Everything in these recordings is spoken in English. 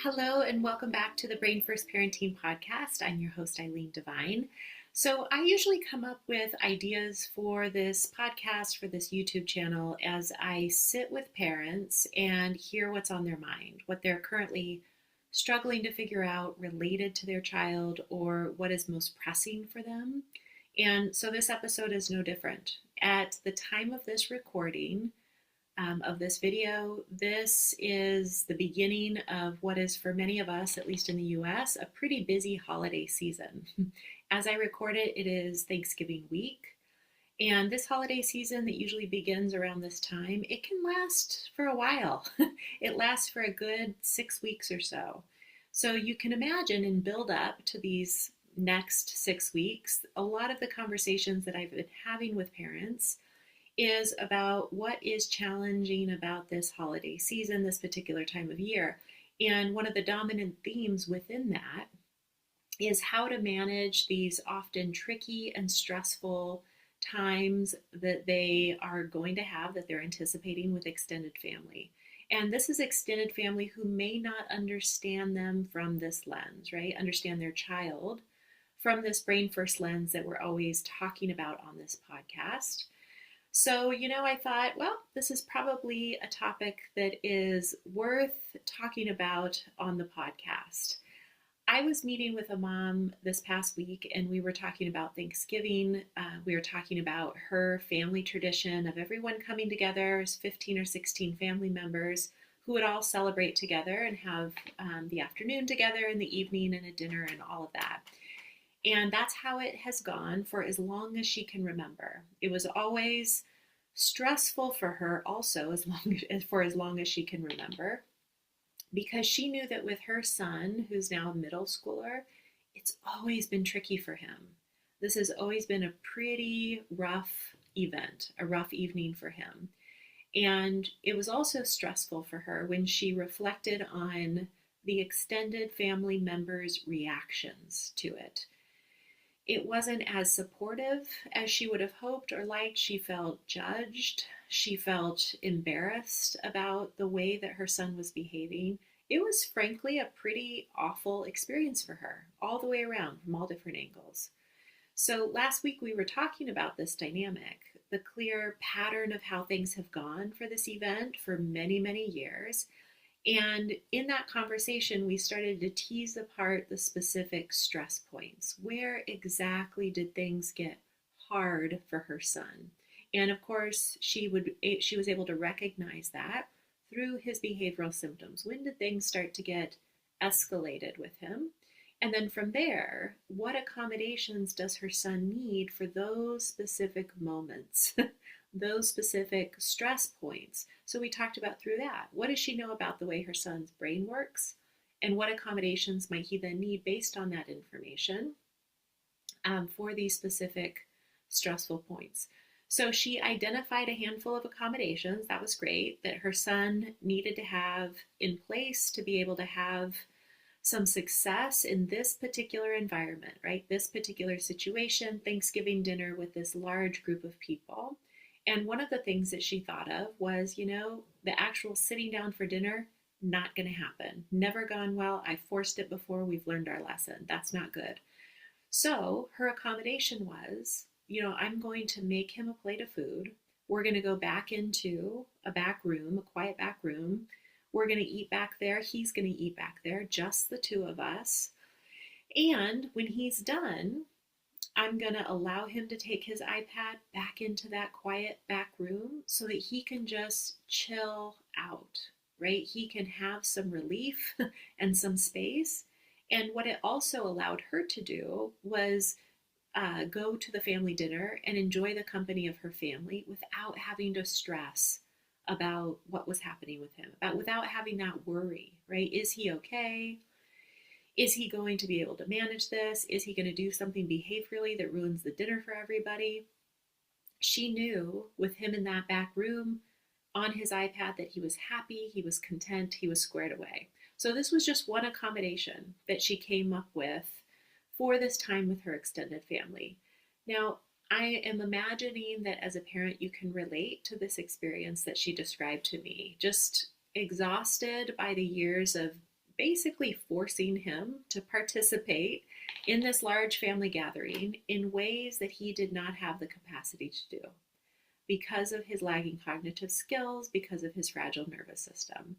Hello, and welcome back to the Brain First Parenting Podcast. I'm your host, Eileen Devine. So, I usually come up with ideas for this podcast, for this YouTube channel, as I sit with parents and hear what's on their mind, what they're currently struggling to figure out related to their child, or what is most pressing for them. And so, this episode is no different. At the time of this recording, of this video. This is the beginning of what is, for many of us, at least in the US, a pretty busy holiday season. As I record it, it is Thanksgiving week. And this holiday season that usually begins around this time, it can last for a while. It lasts for a good 6 weeks or so. So you can imagine and build up to these next 6 weeks, a lot of the conversations that I've been having with parents is about what is challenging about this holiday season, this particular time of year. And one of the dominant themes within that is how to manage these often tricky and stressful times that they are going to have, that they're anticipating with extended family. And this is extended family who may not understand them from this lens, right? Understand their child from this brain first lens that we're always talking about on this podcast. So, I thought, well, this is probably a topic that is worth talking about on the podcast. I was meeting with a mom this past week, and we were talking about Thanksgiving. We were talking about her family tradition of everyone coming together as 15 or 16 family members who would all celebrate together and have the afternoon together and the evening and a dinner and all of that. And that's how it has gone for as long as she can remember. It was always stressful for her also as long as she can remember, because she knew that with her son, who's now a middle schooler, it's always been tricky for him. This has always been a pretty rough event, a rough evening for him. And it was also stressful for her when she reflected on the extended family members' reactions to it. It wasn't as supportive as she would have hoped or liked. She felt judged. She felt embarrassed about the way that her son was behaving. It was frankly a pretty awful experience for her, all the way around from all different angles. So last week we were talking about this dynamic, the clear pattern of how things have gone for this event for many, many years. And in that conversation, we started to tease apart the specific stress points. Where exactly did things get hard for her son? And of course, she was able to recognize that through his behavioral symptoms. When did things start to get escalated with him? And then from there, what accommodations does her son need for those specific moments? Those specific stress points. So we talked about through that. What does she know about the way her son's brain works? And what accommodations might he then need based on that information for these specific stressful points? So she identified a handful of accommodations. That was great, that her son needed to have in place to be able to have some success in this particular environment, right? This particular situation, Thanksgiving dinner with this large group of people. And one of the things that she thought of was, the actual sitting down for dinner, not going to happen. Never gone well. I forced it before. We've learned our lesson. That's not good. So her accommodation was, I'm going to make him a plate of food. We're going to go back into a back room, a quiet back room. We're going to eat back there. He's going to eat back there, just the two of us. And when he's done, I'm going to allow him to take his iPad back into that quiet back room so that he can just chill out, right? He can have some relief and some space. And what it also allowed her to do was go to the family dinner and enjoy the company of her family without having to stress about what was happening with him, without having that worry, right? Is he okay? Is he going to be able to manage this? Is he going to do something behaviorally that ruins the dinner for everybody? She knew with him in that back room on his iPad that he was happy, he was content, he was squared away. So this was just one accommodation that she came up with for this time with her extended family. Now, I am imagining that as a parent, you can relate to this experience that she described to me, just exhausted by the years of basically forcing him to participate in this large family gathering in ways that he did not have the capacity to do because of his lagging cognitive skills, because of his fragile nervous system.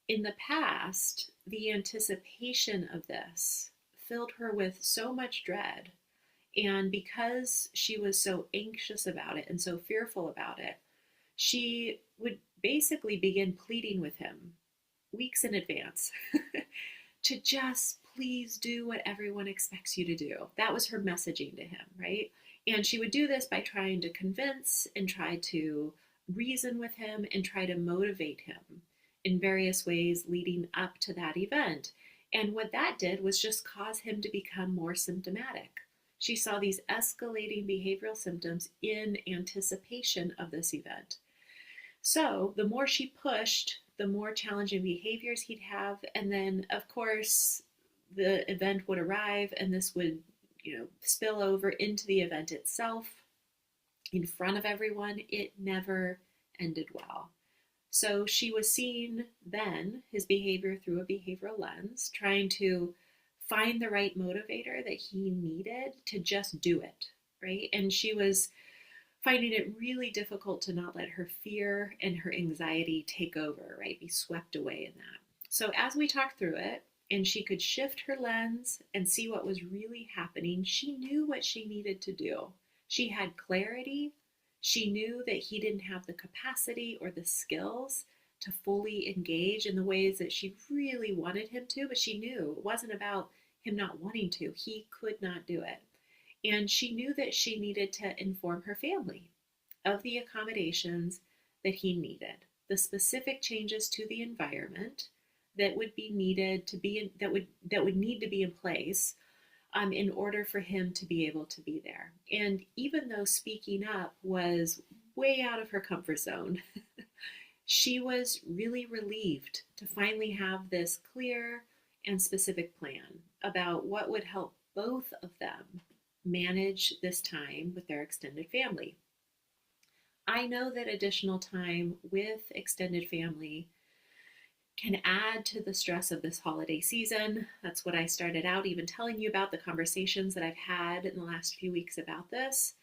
In the past, the anticipation of this filled her with so much dread. And because she was so anxious about it and so fearful about it, she would basically begin pleading with him weeks in advance to just please do what everyone expects you to do. That was her messaging to him, right? And she would do this by trying to convince and try to reason with him and try to motivate him in various ways leading up to that event. And what that did was just cause him to become more symptomatic. She saw these escalating behavioral symptoms in anticipation of this event. So the more she pushed, the more challenging behaviors he'd have. And then, of course, the event would arrive and this would, spill over into the event itself in front of everyone. It never ended well. So she was seeing then his behavior through a behavioral lens, trying to find the right motivator that he needed to just do it, right? And she was finding it really difficult to not let her fear and her anxiety take over, right? Be swept away in that. So as we talked through it, and she could shift her lens and see what was really happening, she knew what she needed to do. She had clarity. She knew that he didn't have the capacity or the skills to fully engage in the ways that she really wanted him to, but she knew it wasn't about him not wanting to. He could not do it. And she knew that she needed to inform her family of the accommodations that he needed, the specific changes to the environment that would be needed to be that would need to be in place in order for him to be able to be there. And even though speaking up was way out of her comfort zone, she was really relieved to finally have this clear and specific plan about what would help both of them manage this time with their extended family. I know that additional time with extended family can add to the stress of this holiday season. That's what I started out even telling you about, the conversations that I've had in the last few weeks about this,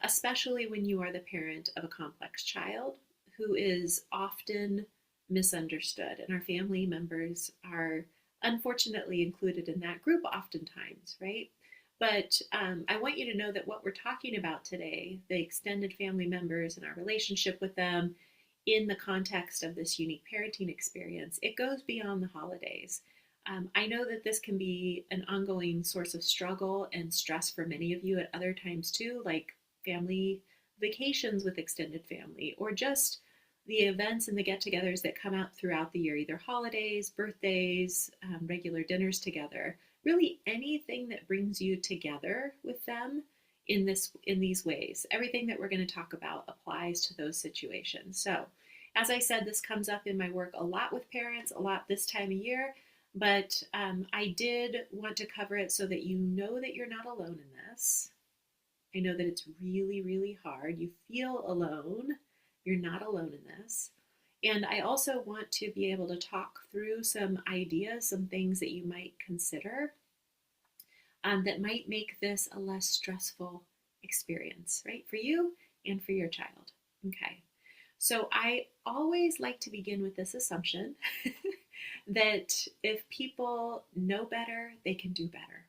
especially when you are the parent of a complex child who is often misunderstood. And our family members are unfortunately included in that group oftentimes, right? But I want you to know that what we're talking about today, the extended family members and our relationship with them in the context of this unique parenting experience, it goes beyond the holidays. I know that this can be an ongoing source of struggle and stress for many of you at other times too, like family vacations with extended family, or just the events and the get-togethers that come out throughout the year, either holidays, birthdays, regular dinners together. Really anything that brings you together with them in these ways. Everything that we're going to talk about applies to those situations. So, as I said, this comes up in my work a lot with parents, a lot this time of year, but I did want to cover it so that you know that you're not alone in this. I know that it's really, really hard. You feel alone. You're not alone in this. And I also want to be able to talk through some ideas, some things that you might consider that might make this a less stressful experience, right? For you and for your child. Okay. So I always like to begin with this assumption that if people know better, they can do better.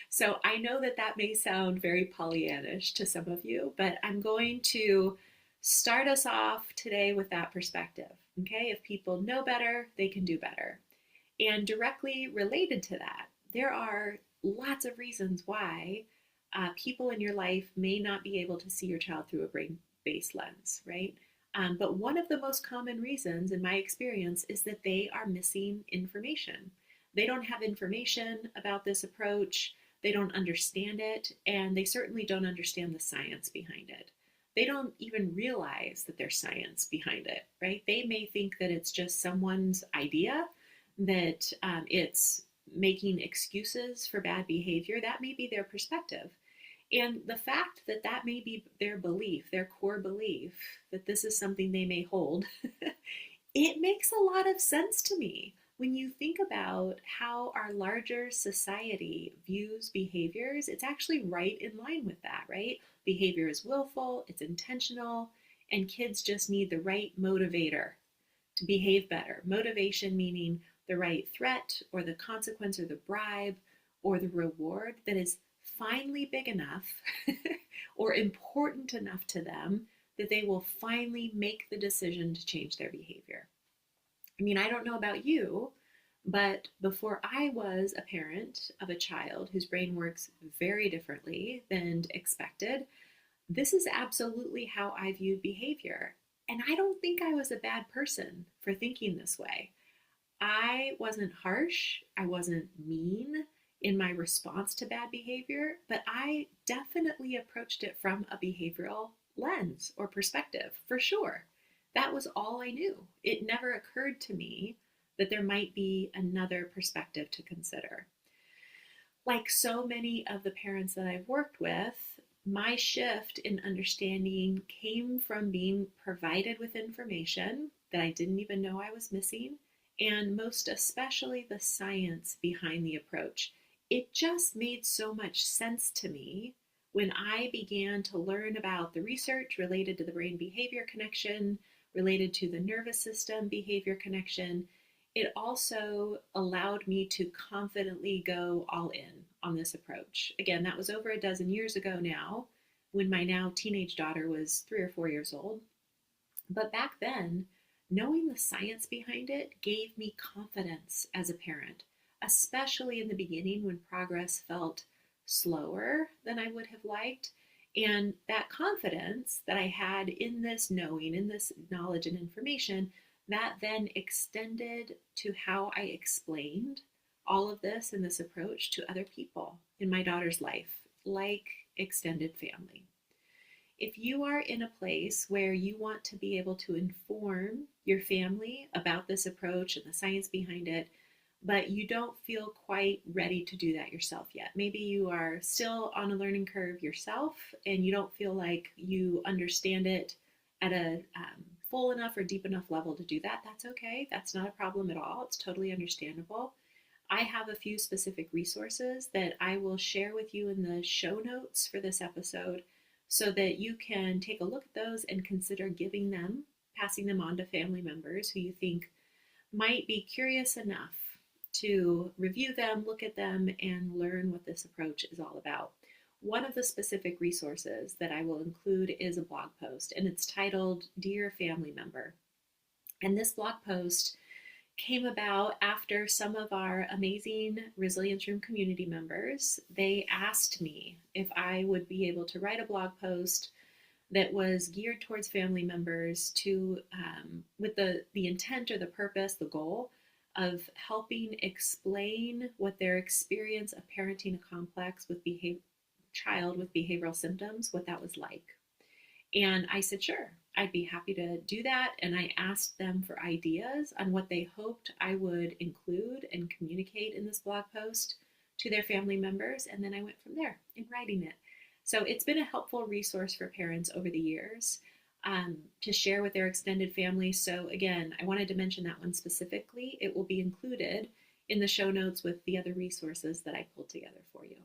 So I know that that may sound very Pollyannish to some of you, but I'm going to start us off today with that perspective. Okay. If people know better, they can do better. And directly related to that, there are lots of reasons why people in your life may not be able to see your child through a brain-based lens, right? But one of the most common reasons in my experience is that they are missing information. They don't have information about this approach, they don't understand it, and they certainly don't understand the science behind it. They don't even realize that there's science behind it, right? They may think that it's just someone's idea, that it's making excuses for bad behavior. That may be their perspective. And the fact that that may be their belief, their core belief, that this is something they may hold, it makes a lot of sense to me. when you think about how our larger society views behaviors, it's actually right in line with that, right? Behavior is willful, it's intentional, and kids just need the right motivator to behave better. Motivation meaning the right threat or the consequence or the bribe or the reward that is finally big enough or important enough to them that they will finally make the decision to change their behavior. I mean, I don't know about you, but before I was a parent of a child whose brain works very differently than expected, this is absolutely how I viewed behavior. And I don't think I was a bad person for thinking this way. I wasn't harsh, I wasn't mean in my response to bad behavior, but I definitely approached it from a behavioral lens or perspective, for sure. That was all I knew. It never occurred to me that there might be another perspective to consider. Like so many of the parents that I've worked with, my shift in understanding came from being provided with information that I didn't even know I was missing, and most especially the science behind the approach. It just made so much sense to me when I began to learn about the research related to the brain behavior connection, related to the nervous system behavior connection. It also allowed me to confidently go all in on this approach. Again, that was over a dozen years ago now, when my now teenage daughter was 3 or 4 years old. But back then, knowing the science behind it gave me confidence as a parent, especially in the beginning when progress felt slower than I would have liked. And that confidence that I had in this knowing, in this knowledge and information, that then extended to how I explained all of this and this approach to other people in my daughter's life, like extended family. If you are in a place where you want to be able to inform your family about this approach and the science behind it, but you don't feel quite ready to do that yourself yet. Maybe you are still on a learning curve yourself and you don't feel like you understand it at a full enough or deep enough level to do that. That's okay. That's not a problem at all. It's totally understandable. I have a few specific resources that I will share with you in the show notes for this episode so that you can take a look at those and consider giving them, passing them on to family members who you think might be curious enough to review them, look at them, and learn what this approach is all about. One of the specific resources that I will include is a blog post, and it's titled Dear Family Member. And this blog post came about after some of our amazing Resilience Room community members, they asked me if I would be able to write a blog post that was geared towards family members to, with the intent or the purpose, the goal of helping explain what their experience of parenting a complex with child with behavioral symptoms, what that was like. And I said, sure, I'd be happy to do that. And I asked them for ideas on what they hoped I would include and communicate in this blog post to their family members. And then I went from there in writing it. So it's been a helpful resource for parents over the years to share with their extended family. So again, I wanted to mention that one specifically. It will be included in the show notes with the other resources that I pulled together for you.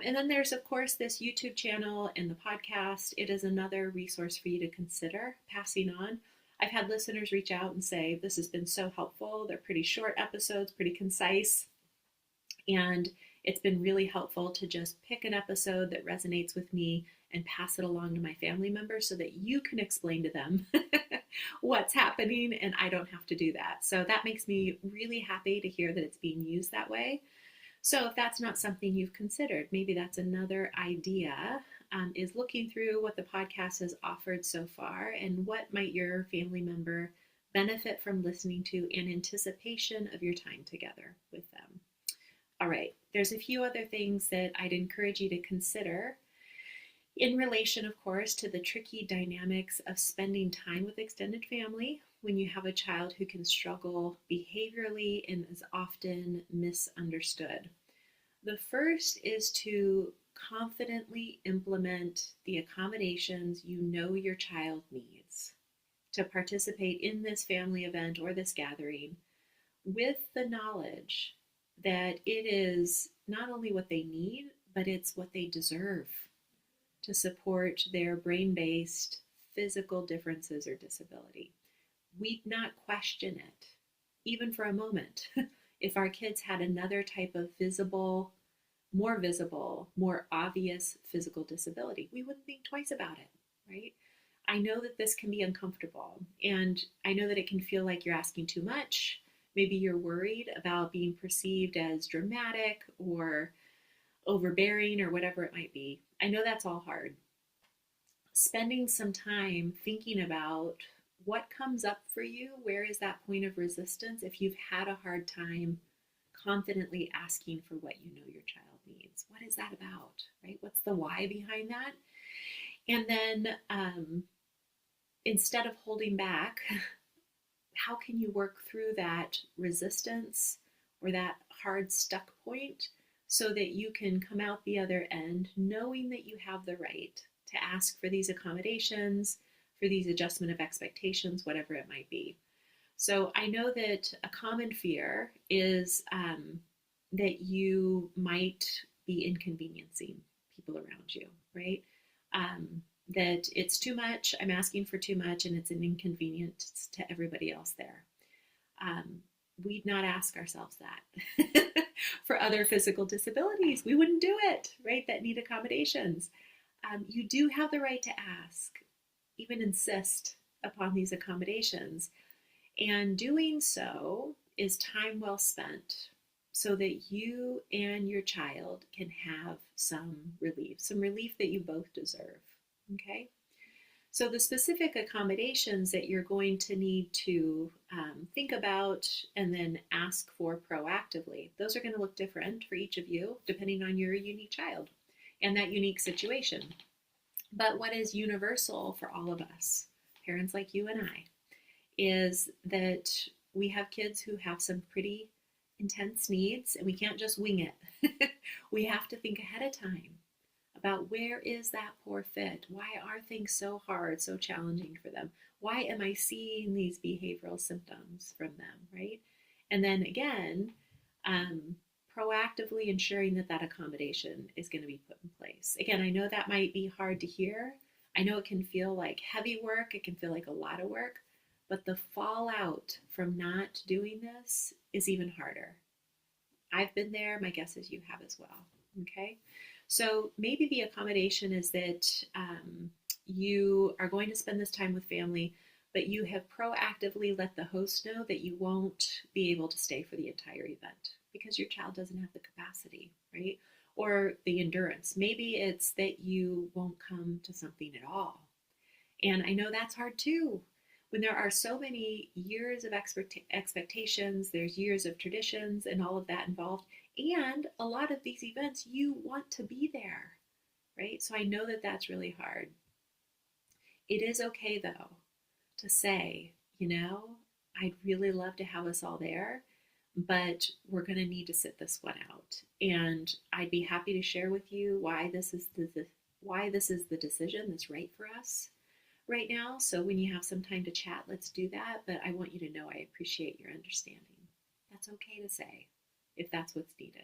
And then there's, of course, this YouTube channel and the podcast. It is another resource for you to consider passing on. I've had listeners reach out and say, this has been so helpful. They're pretty short episodes, pretty concise. And it's been really helpful to just pick an episode that resonates with me and pass it along to my family members so that you can explain to them what's happening and I don't have to do that. So that makes me really happy to hear that it's being used that way. So if that's not something you've considered, maybe that's another idea, is looking through what the podcast has offered so far and what might your family member benefit from listening to in anticipation of your time together with them. All right, there's a few other things that I'd encourage you to consider in relation, of course, to the tricky dynamics of spending time with extended family when you have a child who can struggle behaviorally and is often misunderstood. The first is to confidently implement the accommodations you know your child needs to participate in this family event or this gathering with the knowledge that it is not only what they need, but it's what they deserve to support their brain-based physical differences or disability. We'd not question it, even for a moment. If our kids had another type of visible, more obvious physical disability, we wouldn't think twice about it, right? I know that this can be uncomfortable, and I know that it can feel like you're asking too much. Maybe you're worried about being perceived as dramatic or overbearing or whatever it might be. I know that's all hard. Spending some time thinking about what comes up for you, where is that point of resistance if you've had a hard time confidently asking for what you know your child needs. What is that about, right? What's the why behind that? And then instead of holding back, how can you work through that resistance or that hard stuck point so that you can come out the other end knowing that you have the right to ask for these accommodations, for these adjustment of expectations, whatever it might be. So I know that a common fear is that you might be inconveniencing people around you, right? That it's too much, I'm asking for too much, and it's an inconvenience to everybody else there. We'd not ask ourselves that. For other physical disabilities, we wouldn't do it, right? That need accommodations. You do have the right to ask, even insist upon these accommodations. And doing so is time well spent so that you and your child can have some relief that you both deserve. Okay? So the specific accommodations that you're going to need to think about and then ask for proactively, those are going to look different for each of you depending on your unique child and that unique situation. But what is universal for all of us, parents like you and I, is that we have kids who have some pretty intense needs and we can't just wing it. We have to think ahead of time about where is that poor fit? Why are things so hard, so challenging for them? Why am I seeing these behavioral symptoms from them, right? And then again, proactively ensuring that that accommodation is going to be put in place. Again, I know that might be hard to hear. I know it can feel like heavy work. It can feel like a lot of work. But the fallout from not doing this is even harder. I've been there. My guess is you have as well. Okay? So maybe the accommodation is that you are going to spend this time with family, but you have proactively let the host know that you won't be able to stay for the entire event because your child doesn't have the capacity, right? Or the endurance. Maybe it's that you won't come to something at all. And I know that's hard too. When there are so many years of expectations, there's years of traditions and all of that involved. And a lot of these events, you want to be there, right? So I know that that's really hard. It is okay, though, to say, I'd really love to have us all there, but we're going to need to sit this one out. And I'd be happy to share with you why this is the decision that's right for us right now. So when you have some time to chat, let's do that. But I want you to know I appreciate your understanding. That's okay to say if that's what's needed.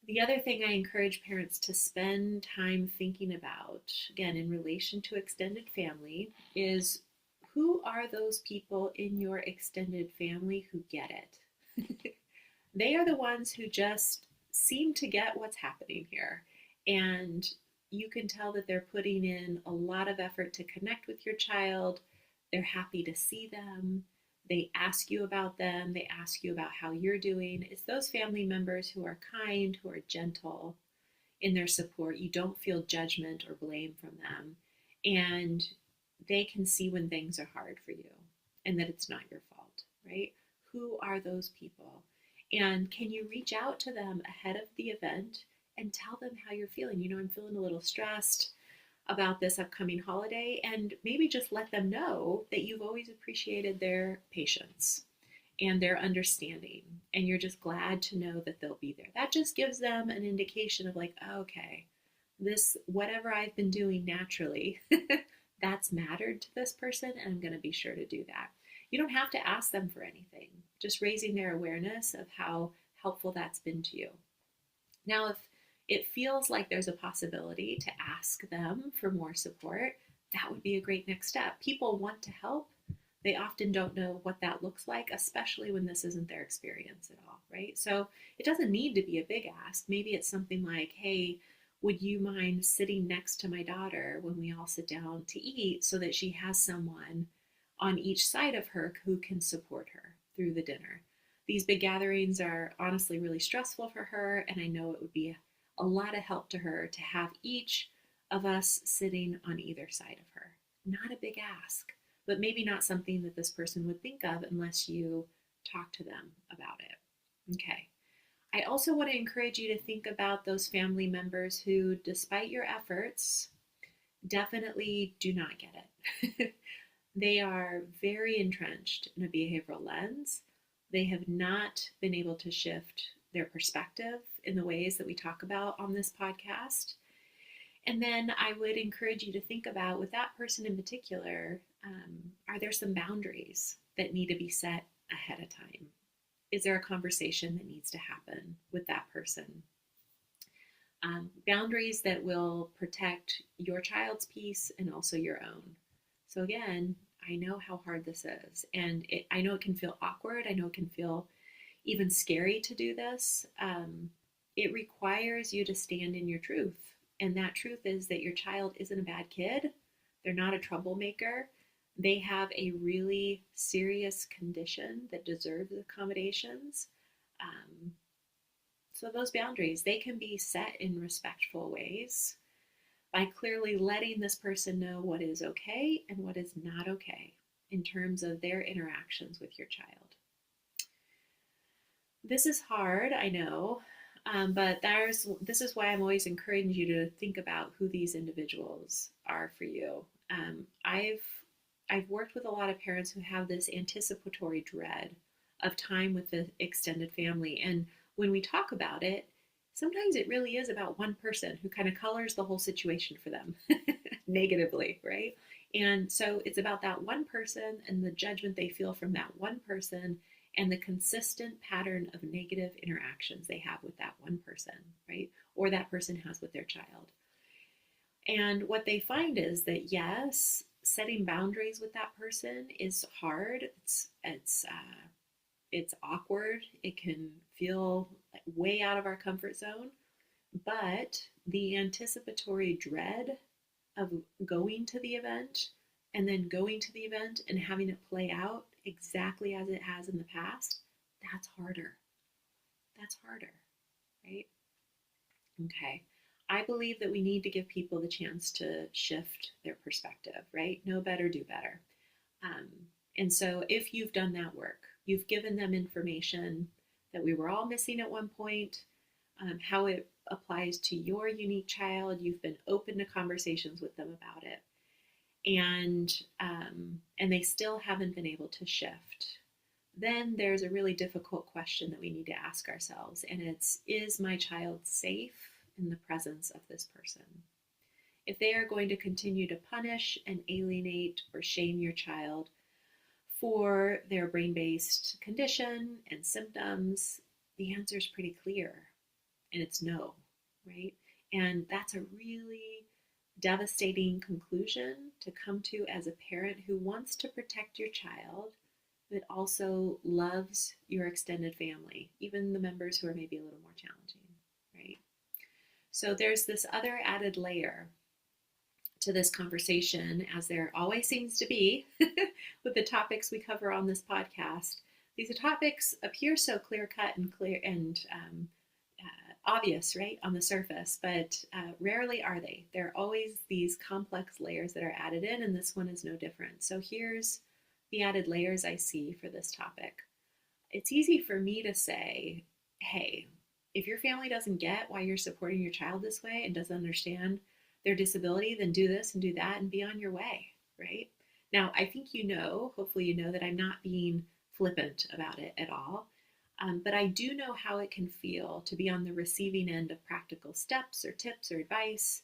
The other thing I encourage parents to spend time thinking about, again, in relation to extended family, is who are those people in your extended family who get it? They are the ones who just seem to get what's happening here. And you can tell that they're putting in a lot of effort to connect with your child. They're happy to see them. They ask you about them. They ask you about how you're doing. It's those family members who are kind, who are gentle in their support. You don't feel judgment or blame from them. And they can see when things are hard for you and that it's not your fault, right? Who are those people? And can you reach out to them ahead of the event and tell them how you're feeling? I'm feeling a little stressed about this upcoming holiday, and maybe just let them know that you've always appreciated their patience and their understanding, and you're just glad to know that they'll be there. That just gives them an indication of like, okay, this, whatever I've been doing naturally, that's mattered to this person, and I'm going to be sure to do that. You don't have to ask them for anything, just raising their awareness of how helpful that's been to you. Now, if it feels like there's a possibility to ask them for more support, that would be a great next step. People want to help. They often don't know what that looks like, especially when this isn't their experience at all, right? So it doesn't need to be a big ask. Maybe it's something like, hey, would you mind sitting next to my daughter when we all sit down to eat so that she has someone on each side of her who can support her through the dinner? These big gatherings are honestly really stressful for her, and I know it would be a lot of help to her to have each of us sitting on either side of her. Not a big ask, but maybe not something that this person would think of unless you talk to them about it. Okay. I also want to encourage you to think about those family members who, despite your efforts, definitely do not get it. They are very entrenched in a behavioral lens. They have not been able to shift their perspective in the ways that we talk about on this podcast. And then I would encourage you to think about, with that person in particular, are there some boundaries that need to be set ahead of time? Is there a conversation that needs to happen with that person? Boundaries that will protect your child's peace and also your own. So again, I know how hard this is, and I know it can feel awkward. I know it can feel even scary to do this. It requires you to stand in your truth. And that truth is that your child isn't a bad kid. They're not a troublemaker. They have a really serious condition that deserves accommodations. So those boundaries, they can be set in respectful ways by clearly letting this person know what is okay and what is not okay in terms of their interactions with your child. This is hard, I know, but this is why I'm always encouraging you to think about who these individuals are for you. I've worked with a lot of parents who have this anticipatory dread of time with the extended family. And when we talk about it, sometimes it really is about one person who kind of colors the whole situation for them negatively, right? And so it's about that one person and the judgment they feel from that one person and the consistent pattern of negative interactions they have with that one person, right? Or that person has with their child. And what they find is that, yes, setting boundaries with that person is hard. It's awkward. It can feel way out of our comfort zone. But the anticipatory dread of going to the event and then going to the event and having it play out exactly as it has in the past, that's harder. That's harder, right? Okay. I believe that we need to give people the chance to shift their perspective, right? Know better, do better. And so if you've done that work, you've given them information that we were all missing at one point, how it applies to your unique child, you've been open to conversations with them about it, and they still haven't been able to shift, then there's a really difficult question that we need to ask ourselves, and it's, is my child safe in the presence of this person? If they are going to continue to punish and alienate or shame your child for their brain-based condition and symptoms, the answer is pretty clear, and it's no, right? And that's a really devastating conclusion to come to as a parent who wants to protect your child, but also loves your extended family, even the members who are maybe a little more challenging, right? So there's this other added layer to this conversation, as there always seems to be with the topics we cover on this podcast. These topics appear so clear-cut and clear and obvious, right, on the surface, but rarely are they. There are always these complex layers that are added in, and this one is no different. So here's the added layers I see for this topic. It's easy for me to say, hey, if your family doesn't get why you're supporting your child this way and doesn't understand their disability, then do this and do that and be on your way, right? Now, I think hopefully you know that I'm not being flippant about it at all. But I do know how it can feel to be on the receiving end of practical steps or tips or advice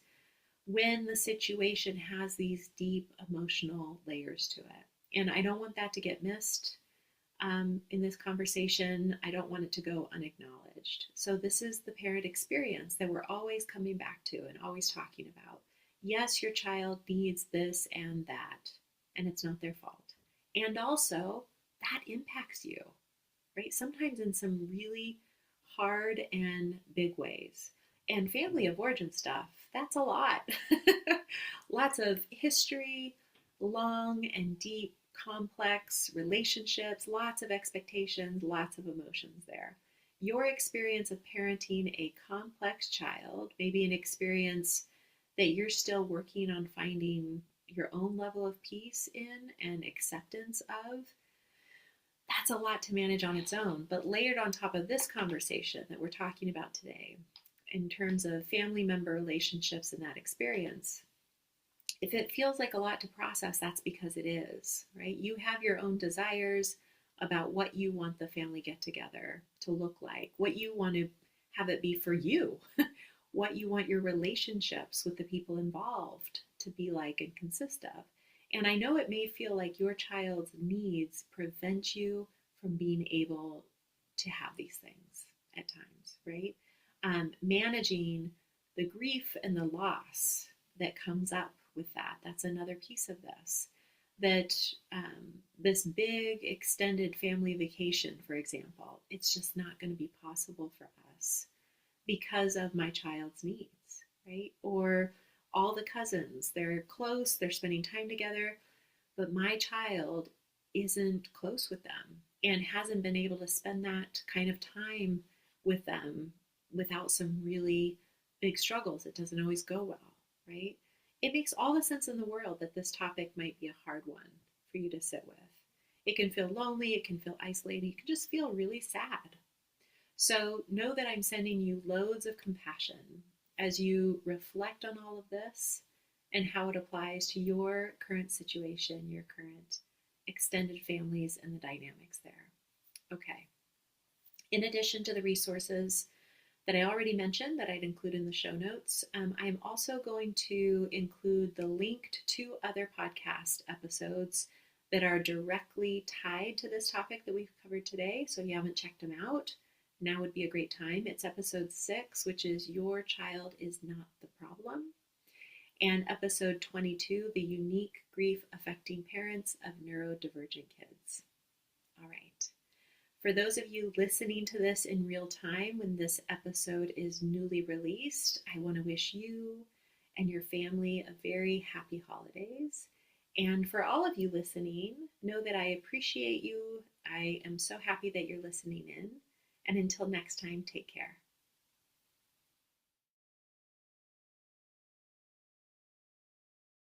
when the situation has these deep emotional layers to it. And I don't want that to get missed in this conversation. I don't want it to go unacknowledged. So this is the parent experience that we're always coming back to and always talking about. Yes, your child needs this and that, and it's not their fault. And also, that impacts you, right? Sometimes in some really hard and big ways. And family of origin stuff, that's a lot. Lots of history, long and deep, complex relationships, lots of expectations, lots of emotions there. Your experience of parenting a complex child, maybe an experience that you're still working on finding your own level of peace in and acceptance of, that's a lot to manage on its own. But layered on top of this conversation that we're talking about today, in terms of family member relationships and that experience, if it feels like a lot to process, that's because it is, right? You have your own desires about what you want the family get together to look like, what you want to have it be for you, what you want your relationships with the people involved to be like and consist of. And I know it may feel like your child's needs prevent you from being able to have these things at times, right? Managing the grief and the loss that comes up with that. That's another piece of this. That this big extended family vacation, for example, it's just not going to be possible for us because of my child's needs, right? Or all the cousins, they're close, they're spending time together, but my child isn't close with them and hasn't been able to spend that kind of time with them without some really big struggles. It doesn't always go well, right? It makes all the sense in the world that this topic might be a hard one for you to sit with. It can feel lonely, it can feel isolated, you can just feel really sad. So know that I'm sending you loads of compassion as you reflect on all of this and how it applies to your current situation, your current extended families and the dynamics there. Okay. In addition to the resources that I already mentioned that I'd include in the show notes, I'm also going to include the link to 2 other podcast episodes that are directly tied to this topic that we've covered today. So if you haven't checked them out, now would be a great time. It's episode 6, which is Your Child is Not the Problem, and episode 22, The Unique Grief Affecting Parents of Neurodivergent Kids. All right. For those of you listening to this in real time when this episode is newly released, I want to wish you and your family a very happy holidays. And for all of you listening, know that I appreciate you. I am so happy that you're listening in. And until next time, take care.